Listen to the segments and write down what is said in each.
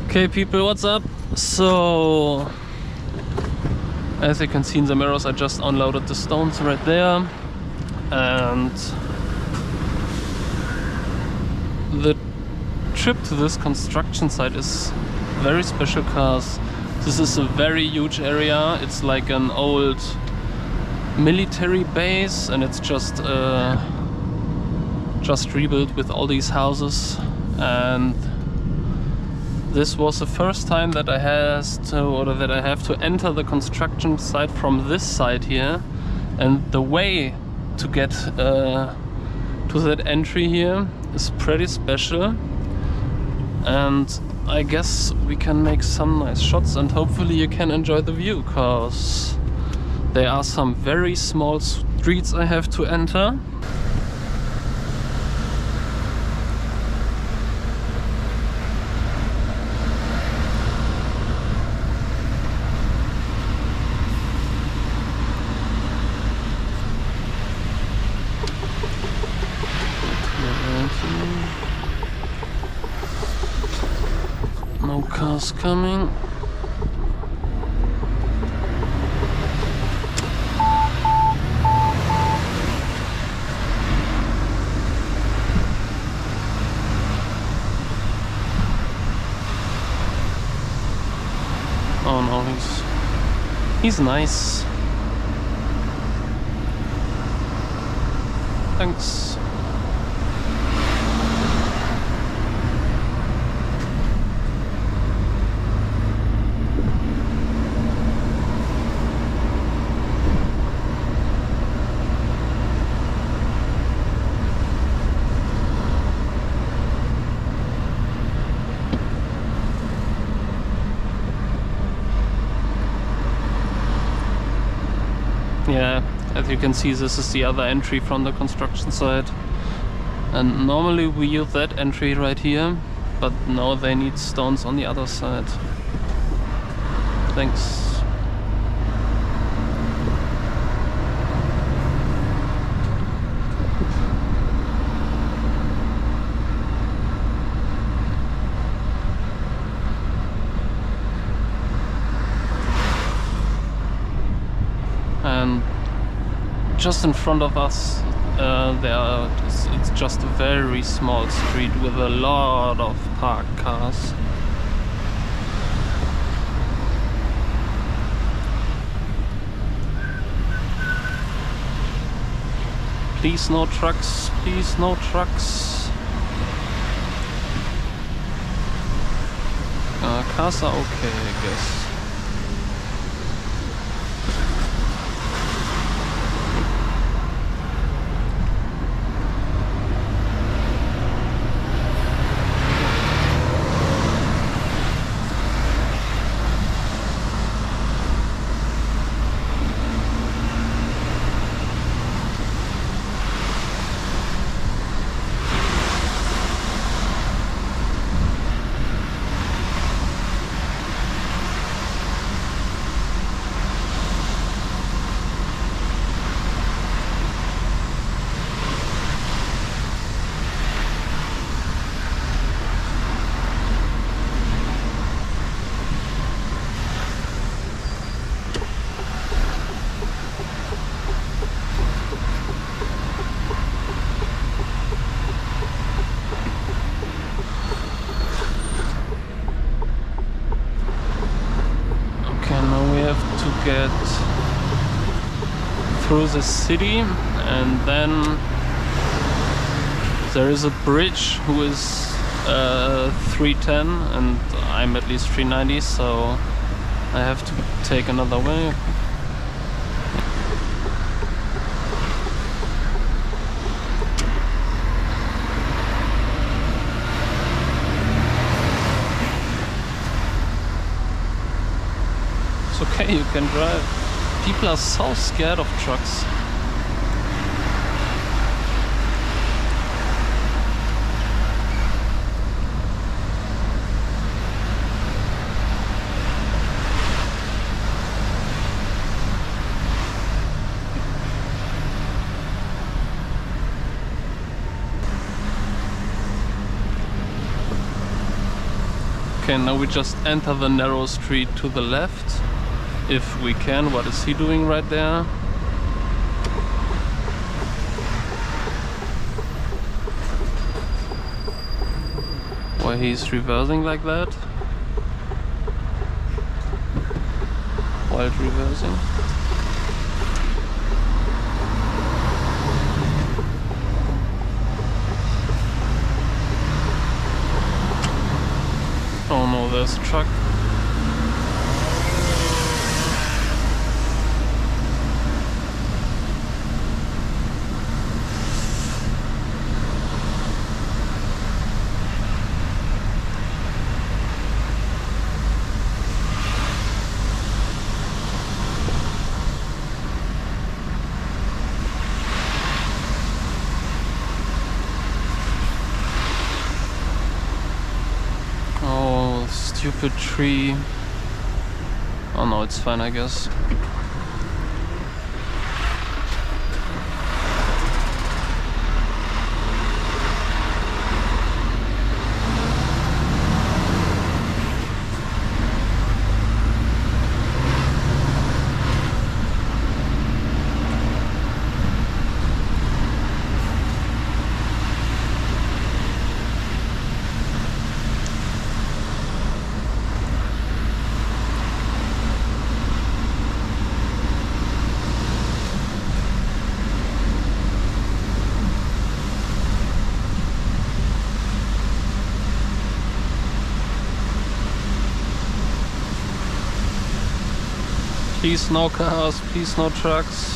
Okay people, what's up? So as you can see in the mirrors, I just unloaded the stones right there, and the trip to this construction site is very special because this is a very huge area. It's like an old military base, and it's just rebuilt with all these houses. And this was the first time that I have to enter the construction site from this side here, and the way to get to that entry here is pretty special. And I guess we can make some nice shots, and hopefully you can enjoy the view, cause there are some very small streets I have to enter. No cars coming. Oh no, he's nice. Thanks. Yeah, as you can see, this is the other entry from the construction site, and normally we use that entry right here, but now they need stones on the other side. Thanks. And just in front of us, it's just a very small street with a lot of parked cars. Please no trucks, please no trucks. Cars are okay, I guess. Get through the city, and then there is a bridge who is 310, and I'm at least 390, so I have to take another way. Okay, you can drive. People are so scared of trucks. Okay, now we just enter the narrow street to the left, if we can. What is he doing right there? Why he's reversing like that? Wild reversing. Oh no, there's a truck. Stupid tree. Oh no, it's fine, I guess. Please no cars, please no trucks.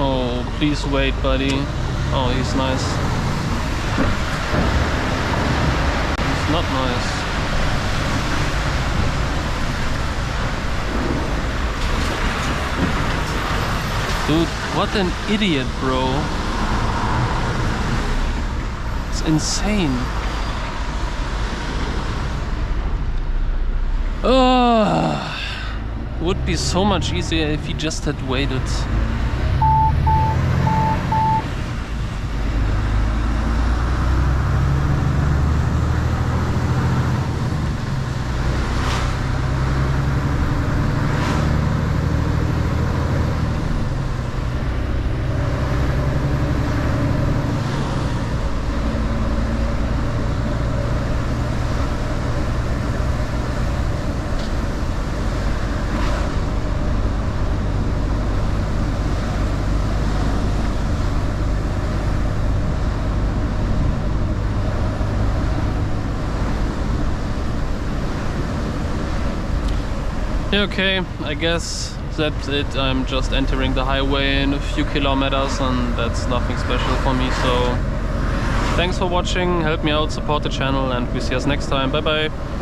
Oh, please wait, buddy. Oh, he's nice. He's not nice. Dude, what an idiot, bro. It's insane. Would be so much easier if he just had waited. Okay, I guess that's it. I'm just entering the highway in a few kilometers and that's nothing special for me, so thanks for watching, help me out, support the channel, and we see us next time. Bye bye.